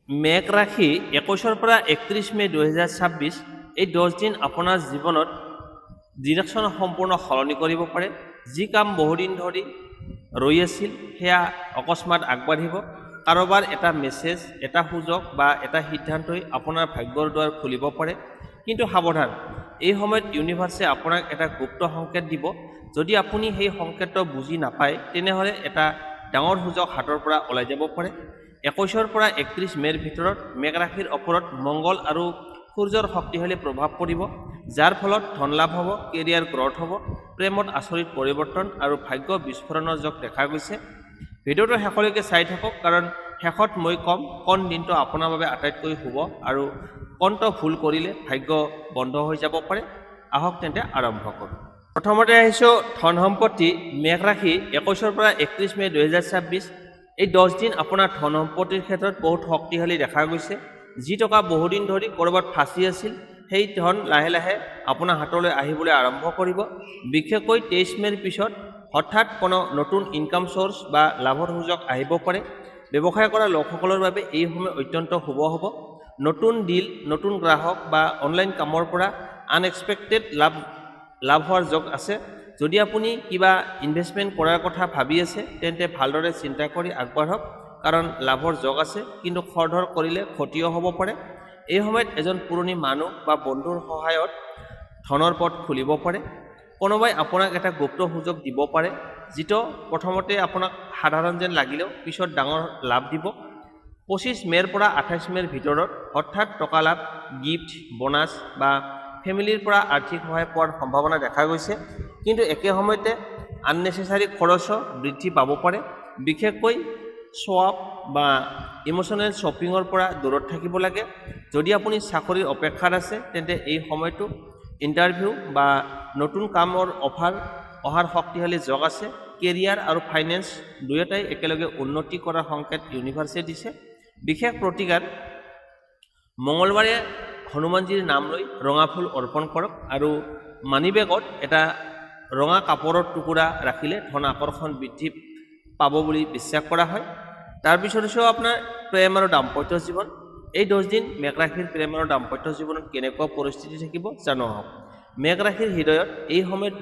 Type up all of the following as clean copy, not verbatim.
মেঘ ৰাশি 21 পৰা 31 মে 2026 এই 10 দিন আপোনাৰ জীৱনত ডিৰেকশ্যন সম্পূৰ্ণ সলনি কৰিব পাৰে। যি কাম বহুদিন ধৰি ৰৈ আছিল সেয়া অকস্মাত আগবাঢ়িব। কাৰোবাৰ এটা মেছেজ, এটা সুযোগ বা এটা সিদ্ধান্তই আপোনাৰ ভাগ্যৰ দুৱাৰ খুলিব পাৰে। কিন্তু সাৱধান, এই সময়ত ইউনিভাৰ্ছে আপোনাক এটা গুপ্ত সংকেত দিব। যদি আপুনি সেই সংকেতটো বুজি নাপায় তেনেহ'লে এটা ডাঙৰ সুযোগ হাতৰ পৰা ওলাই যাব পাৰে। 21 পৰা 31 মে'ৰ ভিতৰত মেঘ ৰাশিৰ ওপৰত মংগল আৰু সূৰ্যৰ শক্তিশালী প্ৰভাৱ পৰিব, যাৰ ফলত ধন লাভ হ'ব, কেৰিয়াৰ গ্ৰথ হ'ব, প্ৰেমত আচৰিত পৰিৱৰ্তন আৰু ভাগ্য বিস্ফোৰণৰ যোগ দেখা গৈছে। ভিডিঅ'টো শেষলৈকে চাই থাকক, কাৰণ শেষত মই ক'ম কোন দিনটো আপোনাৰ বাবে আটাইতকৈ শুভ আৰু কোনটো ভুল কৰিলে ভাগ্য বন্ধ হৈ যাব পাৰে। আহক তেন্তে আৰম্ভ কৰোঁ। প্ৰথমতে আহিছোঁ ধন সম্পত্তি। মেঘ ৰাশি 21 পৰা 31 মে 2026 এই 10 দিন আপোনাৰ ধন সম্পত্তিৰ ক্ষেত্ৰত বহুত শক্তিশালী দেখা গৈছে। যি টকা বহুদিন ধৰি ক'ৰবাত ফাঁচি আছিল সেই ধন লাহে লাহে আপোনাৰ হাতলৈ আহিবলৈ আৰম্ভ কৰিব। বিশেষকৈ 23 মে'ৰ পিছত হঠাৎ কোনো নতুন ইনকাম চ'ৰ্চ বা লাভৰ সুযোগ আহিব পাৰে। ব্যৱসায় কৰা লোকসকলৰ বাবে এই সময় অত্যন্ত শুভ হ'ব। নতুন ডিল, নতুন গ্ৰাহক বা অনলাইন কামৰ পৰা আনএক্সপেক্টেড লাভ হোৱাৰ যোগ আছে। যদি আপুনি কিবা ইনভেষ্টমেণ্ট কৰাৰ কথা ভাবি আছে তেন্তে ভালদৰে চিন্তা কৰি আগবাঢ়ক, কাৰণ লাভৰ যোগ আছে, কিন্তু খৰধৰ কৰিলে ক্ষতিও হ'ব পাৰে। এই সময়ত এজন পুৰণি মানুহ বা বন্ধুৰ সহায়ত ধনৰ পথ খুলিব পাৰে। কোনোবাই আপোনাক এটা গুপ্ত সুযোগ দিব পাৰে, যিটো প্ৰথমতে আপোনাক সাধাৰণ যেন লাগিলেও পিছত ডাঙৰ লাভ দিব। 25 মে'ৰ পৰা 28 মে'ৰ ভিতৰত হঠাৎ টকা লাভ, গিফ্ট, বোনাছ বা ফেমিলিৰ পৰা আৰ্থিক সহায় পোৱাৰ সম্ভাৱনা দেখা গৈছে। কিন্তু একে সময়তে আননেচেচাৰী খৰচো বৃদ্ধি পাব পাৰে। বিশেষকৈ শ্ব' বা ইম'চনেল শ্বপিঙৰ পৰা দূৰত থাকিব লাগে। যদি আপুনি চাকৰিৰ অপেক্ষাত আছে তেন্তে এই সময়টো ইণ্টাৰভিউ বা নতুন কামৰ অফাৰ অহাৰ শক্তিশালী যোগ আছে। কেৰিয়াৰ আৰু ফাইনেন্স দুয়োটাই একেলগে উন্নতি কৰাৰ সংকেত ইউনিভাৰ্ছে দিছে। বিশেষ প্ৰতিকাৰ: মঙলবাৰে হনুমানজীৰ নাম লৈ ৰঙা ফুল অৰ্পণ কৰক আৰু মানিবেগত এটা ৰঙা কাপোৰৰ টুকুৰা ৰাখিলে ধন আকৰ্ষণ বৃদ্ধি পাব বুলি বিশ্বাস কৰা হয়। তাৰপিছত হৈছে আপোনাৰ প্ৰেম আৰু দাম্পত্য জীৱন। এই 10 দিন মেঘ ৰাশিৰ প্ৰেম আৰু দাম্পত্য জীৱনত কেনেকুৱা পৰিস্থিতি থাকিব জানো আহক। মেঘ ৰাশিৰ হৃদয়ত এই সময়ত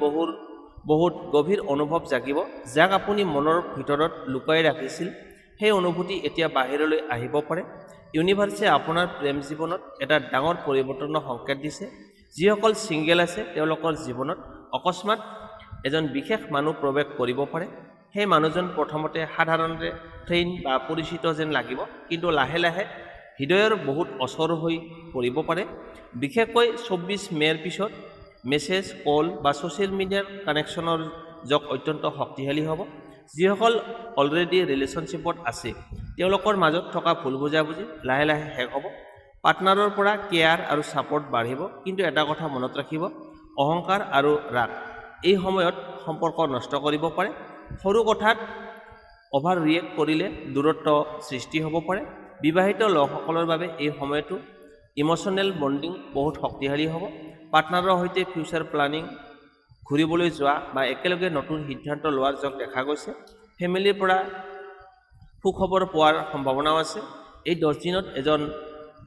বহুত গভীৰ অনুভৱ জাগিব, যাক আপুনি মনৰ ভিতৰত লুকাই ৰাখিছিল। সেই অনুভূতি এতিয়া বাহিৰলৈ আহিব পাৰে। ইউনিভাৰ্ছে আপোনাৰ প্ৰেম জীৱনত এটা ডাঙৰ পৰিৱৰ্তনৰ সংকেত দিছে। যিসকল ছিংগেল আছে তেওঁলোকৰ জীৱনত অকস্মাত এজন বিশেষ মানুহ প্ৰৱেশ কৰিব পাৰে। সেই মানুহজন প্ৰথমতে সাধাৰণতে ফ্ৰেণ্ড বা পৰিচিত যেন লাগিব, কিন্তু লাহে লাহে হৃদয়ৰ বহুত ওচৰ হৈ পৰিব পাৰে। বিশেষকৈ 24 মে'ৰ পিছত মেছেজ, কল বা ছ'চিয়েল মিডিয়াৰ কানেকশ্যনৰ যোগ অত্যন্ত শক্তিশালী হ'ব। যিসকল অলৰেডি ৰিলেশ্যনশ্বিপত আছে তেওঁলোকৰ মাজত থকা ভুল বুজাবুজি লাহে লাহে শেষ হ'ব। পাৰ্টনাৰৰ পৰা কেয়াৰ আৰু ছাপৰ্ট বাঢ়িব, কিন্তু এটা কথা মনত ৰাখিব, অহংকাৰ আৰু ৰাগ এই সময়ত সম্পৰ্ক নষ্ট কৰিব পাৰে। সৰু কথাত অভাৰ ৰিয়েক্ট কৰিলে দূৰত্ব সৃষ্টি হ'ব পাৰে। বিবাহিত লোকসকলৰ বাবে এই সময়টো ইম'চনেল বণ্ডিং বহুত শক্তিশালী হ'ব। পাৰ্টনাৰৰ সৈতে ফিউচাৰ প্লানিং, ঘূৰিবলৈ যোৱা বা একেলগে নতুন সিদ্ধান্ত লোৱাৰ যোগ দেখা গৈছে। ফেমিলিৰ পৰা সুখবৰ পোৱাৰ সম্ভাৱনাও আছে। এই 10 দিনত এজন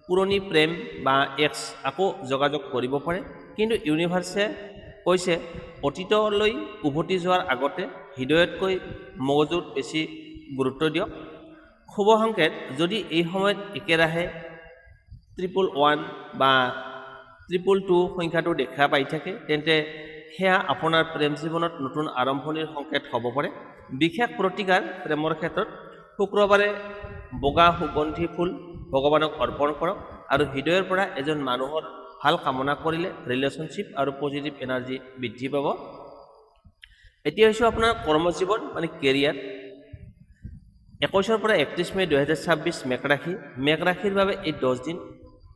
পুৰণি প্ৰেম বা এক্স আকৌ যোগাযোগ কৰিব পাৰে। কিন্তু ইউনিভাৰ্ছে কৈছে অতীতলৈ উভতি যোৱাৰ আগতে হৃদয়তকৈ মগজুত বেছি গুৰুত্ব দিয়ক। শুভ সংকেত: যদি এই সময়ত একেৰাহে 111 বা 222 সংখ্যাটো দেখা পাই থাকে তেন্তে সেয়া আপোনাৰ প্ৰেম জীৱনত নতুন আৰম্ভণিৰ সংকেত হ'ব পাৰে। বিশেষ প্ৰতিকাৰ: প্ৰেমৰ ক্ষেত্ৰত শুক্ৰবাৰে বগা সুগন্ধি ফুল ভগৱানক অৰ্পণ কৰক আৰু হৃদয়ৰ পৰা এজন মানুহৰ ভাল কামনা কৰিলে ৰিলেশ্যনশ্বিপ আৰু পজিটিভ এনাৰ্জি বৃদ্ধি পাব। এতিয়া হৈছে আপোনাৰ কৰ্মজীৱন মানে কেৰিয়াৰ। 21 পৰা 31 মে 2026 মেঘ ৰাশিৰ বাবে এই 10 দিন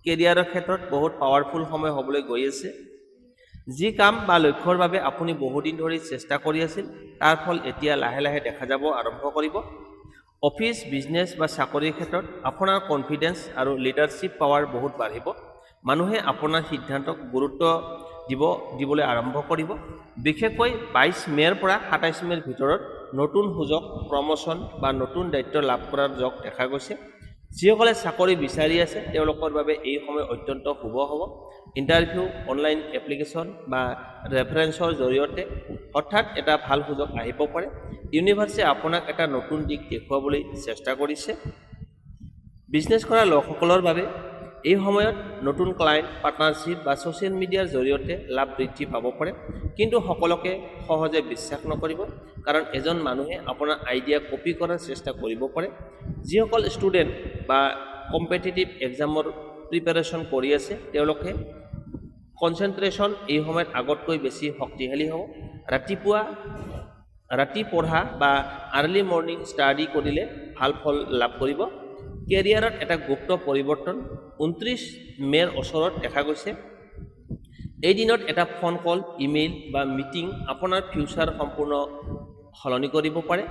কেৰিয়াৰৰ ক্ষেত্ৰত বহুত পাৱাৰফুল সময় হ'বলৈ গৈ আছে। যি কাম বা লক্ষ্যৰ বাবে আপুনি বহুদিন ধৰি চেষ্টা কৰি আছিল তাৰ ফল এতিয়া লাহে লাহে দেখা যাব আৰম্ভ কৰিব। অফিচ, বিজনেছ বা চাকৰিৰ ক্ষেত্ৰত আপোনাৰ কনফিডেন্স আৰু লিডাৰশ্বিপ পাৱাৰ বহুত বাঢ়িব। মানুহে আপোনাৰ সিদ্ধান্তক গুৰুত্ব দিবলৈ আৰম্ভ কৰিব। বিশেষকৈ 22 মে'ৰ পৰা 27 মে'ৰ ভিতৰত নতুন সুযোগ, প্ৰমোশ্যন বা নতুন দায়িত্ব লাভ কৰাৰ যোগ দেখা গৈছে। যিসকলে চাকৰি বিচাৰি আছে তেওঁলোকৰ বাবে এই সময় অত্যন্ত শুভ হ'ব। ইণ্টাৰভিউ, অনলাইন এপ্লিকেশ্যন বা ৰেফাৰেঞ্চৰ জৰিয়তে হঠাৎ এটা ভাল সুযোগ আহিব পাৰে। ইউনিভাৰ্চিটিয়ে আপোনাক এটা নতুন দিশ দেখুৱাবলৈ চেষ্টা কৰিছে। বিজনেছ কৰা লোকসকলৰ বাবে এই সময়ত নতুন ক্লায়েণ্ট, পাৰ্টনাৰশ্বিপ বা ছ'চিয়েল মিডিয়াৰ জৰিয়তে লাভ বৃদ্ধি পাব পাৰে। কিন্তু সকলোকে সহজে বিশ্বাস নকৰিব, কাৰণ এজন মানুহে আপোনাৰ আইডিয়া কপি কৰাৰ চেষ্টা কৰিব পাৰে। যিসকল ষ্টুডেণ্ট বা কম্পিটিটিভ এক্সামৰ প্ৰিপাৰেশ্যন কৰি আছে তেওঁলোকে কনচেনট্ৰেশ্যন এই সময়ত আগতকৈ বেছি শক্তিশালী হ'ব। ৰাতি পঢ়া বা আৰ্লি মৰ্ণিং ষ্টাডি কৰিলে ভাল ফল লাভ কৰিব। কেৰিয়াৰত এটা গুপ্ত পৰিৱৰ্তন 29 মে'ৰ ওচৰত দেখা গৈছে। এই দিনত এটা ফোন কল, ইমেইল বা মিটিং আপোনাৰ ফিউচাৰ সম্পূৰ্ণ সলনি কৰিব পাৰে।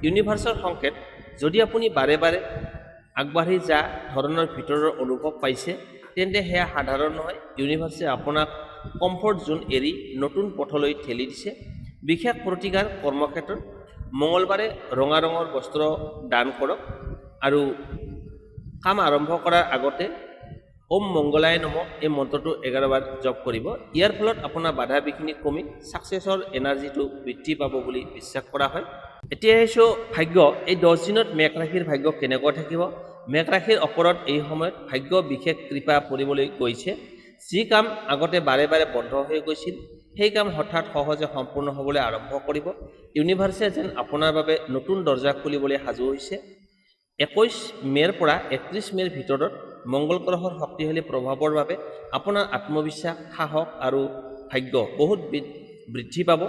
ইউনিভাৰ্চৰ সংকেত: যদি আপুনি বাৰে বাৰে আগবাঢ়ি যা ধৰণৰ ভিতৰৰ অনুভৱ পাইছে তেন্তে সেয়া সাধাৰণ নহয়। ইউনিভাৰ্চিটিয়ে আপোনাক কমফৰ্ট জোন এৰি নতুন পথলৈ ঠেলি দিছে। বিশেষ প্ৰতিকাৰ: কৰ্মক্ষেত্ৰত মঙলবাৰে ৰঙা ৰঙৰ বস্ত্ৰ দান কৰক আৰু কাম আৰম্ভ কৰাৰ আগতে ওম মংগলায় নমঃ এই মন্ত্ৰটো 11 বাৰ জপ কৰিব। ইয়াৰ ফলত আপোনাৰ বাধা বিঘিনি কমি ছাকচেছৰ এনাৰ্জিটো বৃদ্ধি পাব বুলি বিশ্বাস কৰা হয়। এতিয়া আহিছোঁ ভাগ্য। এই 10 দিনত মেষ ৰাশিৰ ভাগ্য কেনেকুৱা থাকিব? মেষ ৰাশিৰ ওপৰত এই সময়ত ভাগ্য বিশেষ কৃপা পৰিবলৈ গৈছে। যি কাম আগতে বাৰে বাৰে বন্ধ হৈ গৈছিল সেই কাম হঠাৎ সহজে সম্পূৰ্ণ হ'বলৈ আৰম্ভ কৰিব। ইউনিভাৰ্চিটিয়ে যেন আপোনাৰ বাবে নতুন দৰ্জা খুলিবলৈ সাজু হৈছে। 21 মে'ৰ পৰা 31 মে'ৰ ভিতৰত মংগল গ্ৰহৰ শক্তিশালী প্ৰভাৱৰ বাবে আপোনাৰ আত্মবিশ্বাস, সাহস আৰু ভাগ্য বহুত বৃদ্ধি পাব।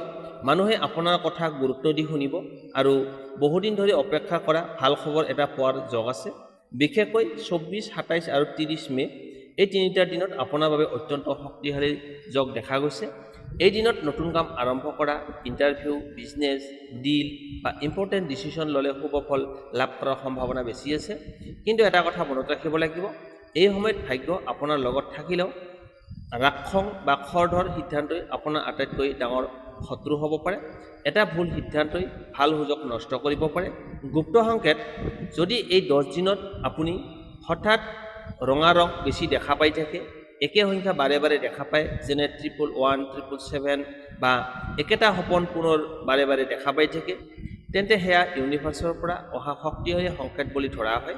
মানুহে আপোনাৰ কথা গুৰুত্ব দি শুনিব আৰু বহুদিন ধৰি অপেক্ষা কৰা ভাল খবৰ এটা পোৱাৰ যোগ আছে। বিশেষকৈ 24, 27 আৰু 30 মে' এই তিনিটা দিনত আপোনাৰ বাবে অত্যন্ত শক্তিশালী যোগ দেখা গৈছে। এই দিনত নতুন কাম আৰম্ভ কৰা, ইণ্টাৰভিউ, বিজনেছ, ডিল বা ইম্পৰ্টেণ্ট ডিচিশ্যন ল'লে শুভ ফল লাভ কৰাৰ সম্ভাৱনা বেছি আছে। কিন্তু এটা কথা মনত ৰাখিব লাগিব, এই সময়ত ভাগ্য আপোনাৰ লগত থাকিলেও ৰাক্ষস বা খৰধৰ সিদ্ধান্তই আপোনাৰ আটাইতকৈ ডাঙৰ শত্ৰু হ'ব পাৰে। এটা ভুল সিদ্ধান্তই ভাল সুযোগ নষ্ট কৰিব পাৰে। গুপ্ত সংকেত: যদি এই 10 দিনত আপুনি হঠাৎ ৰঙা ৰং বেছি দেখা পাই থাকে, একে সংখ্যা বাৰে বাৰে দেখা পায়, যেনে 111, 777 বা একেটা সপোন পুনৰ বাৰে বাৰে দেখা পাই থাকে, তেন্তে সেয়া ইউনিভাৰ্চৰ পৰা অহা শক্তিশালী সংকেত বুলি ধৰা হয়।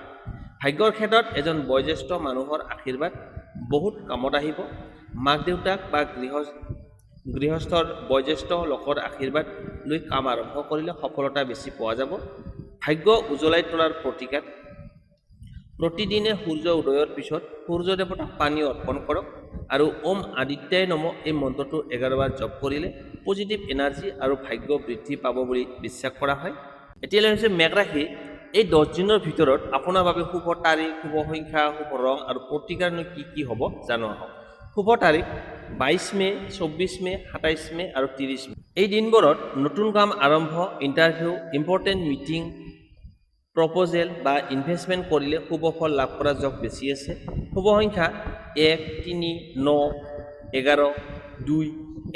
ভাগ্যৰ ক্ষেত্ৰত এজন বয়োজ্যেষ্ঠ মানুহৰ আশীৰ্বাদ বহুত কামত আহিব। মাক দেউতাক বা গৃহস্থৰ বয়োজ্যেষ্ঠ লোকৰ আশীৰ্বাদ লৈ কাম আৰম্ভ কৰিলে সফলতা বেছি পোৱা যাব। ভাগ্য উজ্বলাই তোলাৰ প্ৰতিকাৰ: প্ৰতিদিনে সূৰ্য উদয়ৰ পিছত সূৰ্য দেৱতাক পানী অৰ্পণ কৰক আৰু ওম আদিত্যায় নমঃ এই মন্ত্ৰটো 11 বাৰ জপ কৰিলে পজিটিভ এনাৰ্জি আৰু ভাগ্য বৃদ্ধি পাব বুলি বিশ্বাস কৰা হয়। এতিয়ালৈ হৈছে মেষ ৰাশি। এই 10 দিনৰ ভিতৰত আপোনাৰ বাবে শুভ তাৰিখ, শুভ সংখ্যা, শুভ ৰং আৰু প্ৰতিকাৰনো কি হ'ব জানো আহক। শুভ তাৰিখ 22 মে', 24 মে', 27 মে' আৰু 30 মে'। এই দিনবোৰত নতুন কাম আৰম্ভ, ইণ্টাৰভিউ, ইম্পৰ্টেণ্ট মিটিং, প্ৰপ'জেল বা ইনভেষ্টমেণ্ট কৰিলে শুভ ফল লাভ কৰাৰ যোগ বেছি আছে। শুভ সংখ্যা 1, 3, 9, 11, 2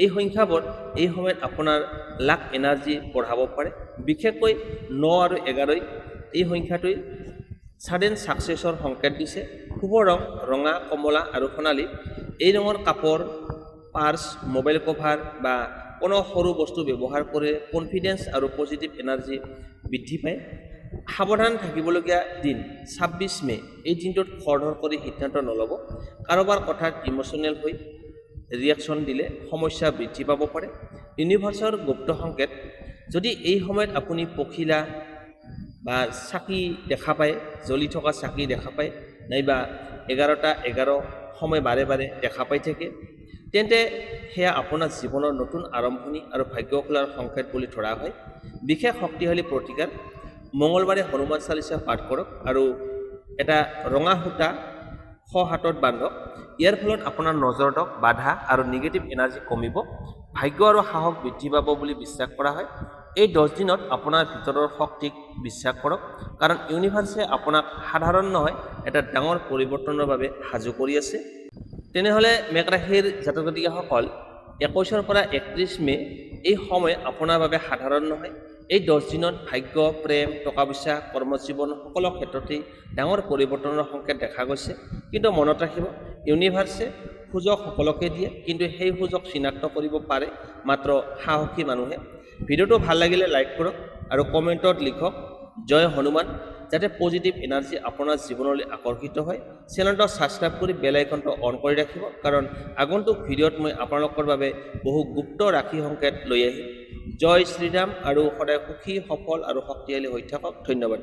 এই সংখ্যাবোৰ এই সময়ত আপোনাৰ লাক এনাৰ্জি বঢ়াব পাৰে। বিশেষকৈ 9 আৰু 11 এই সংখ্যাটোৱে ছাডেন ছাকচেছৰ সংকেত দিছে। শুভ ৰং ৰঙা, কমলা আৰু সোণালী। এই ৰঙৰ কাপোৰ, পাৰ্চ, মোবাইল কভাৰ বা কোনো সৰু বস্তু ব্যৱহাৰ কৰি কনফিডেন্স আৰু পজিটিভ এনাৰ্জি বৃদ্ধি পায়। সাৱধান থাকিবলগীয়া দিন 26 মে'। এই দিনটোত খৰধৰ কৰি সিদ্ধান্ত নল'ব। কাৰোবাৰ কথাত ইম'চনেল হৈ ৰিয়েকশ্যন দিলে সমস্যা বৃদ্ধি পাব পাৰে। ইউনিভাৰ্চৰ গুপ্ত সংকেত: যদি এই সময়ত আপুনি পখিলা বা চাকি দেখা পায়, জ্বলি থকা চাকি দেখা পায়, নাইবা 11টা 11 সময় বাৰে বাৰে দেখা পাই থাকে, তেন্তে সেয়া আপোনাৰ জীৱনৰ নতুন আৰম্ভণি আৰু ভাগ্য খোলাৰ সংকেত বুলি ধৰা হয়। বিশেষ শক্তিশালী প্ৰতিকাৰ: মঙলবাৰে হনুমান চালিচা পাঠ কৰক আৰু এটা ৰঙা সূতা হাতত বান্ধক। ইয়াৰ ফলত আপোনাৰ নজৰদক বাধা আৰু নিগেটিভ এনাৰ্জি কমিব। ভাগ্য আৰু সাহস বৃদ্ধি পাব বুলি বিশ্বাস কৰা হয়। এই 10 দিনত আপোনাৰ ভিতৰৰ শক্তিক বিশ্বাস কৰক, কাৰণ ইউনিভাৰ্চে আপোনাক সাধাৰণ নহয় এটা ডাঙৰ পৰিৱৰ্তনৰ বাবে সাজু কৰি আছে। তেনেহ'লে মেষ ৰাশিৰ জাতক জাতিকাসকল 21 পৰা 31 মে' এই সময় আপোনাৰ বাবে সাধাৰণ নহয়। এই 10 দিনত ভাগ্য, প্ৰেম, টকা পইচা, কৰ্মজীৱন সকলো ক্ষেত্ৰতেই ডাঙৰ পৰিৱৰ্তনৰ সংকেত দেখা গৈছে। কিন্তু মনত ৰাখিব, ইউনিভাৰ্ছে সুযোগ সকলোকে দিয়ে, কিন্তু সেই সুযোগ চিনাক্ত কৰিব পাৰে মাত্ৰ সাহসী মানুহে। ভিডিঅ'টো ভাল লাগিলে লাইক কৰক আৰু কমেণ্টত লিখক জয় হনুমান, যাতে পজিটিভ এনাৰ্জি আপোনাৰ জীৱনলৈ আকৰ্ষিত হয়। চেনেলটো ছাবস্ক্ৰাইব কৰি বেল আইকনটো অন কৰি ৰাখিব, কাৰণ আগন্তুক ভিডিঅ'ত মই আপোনালোকৰ বাবে বহু গুপ্ত ৰাশি সংকেত লৈ আহিম। জয় শ্ৰীৰাম আৰু সদায় সুখী, সফল আৰু শক্তিশালী হৈ থাকক। ধন্যবাদ।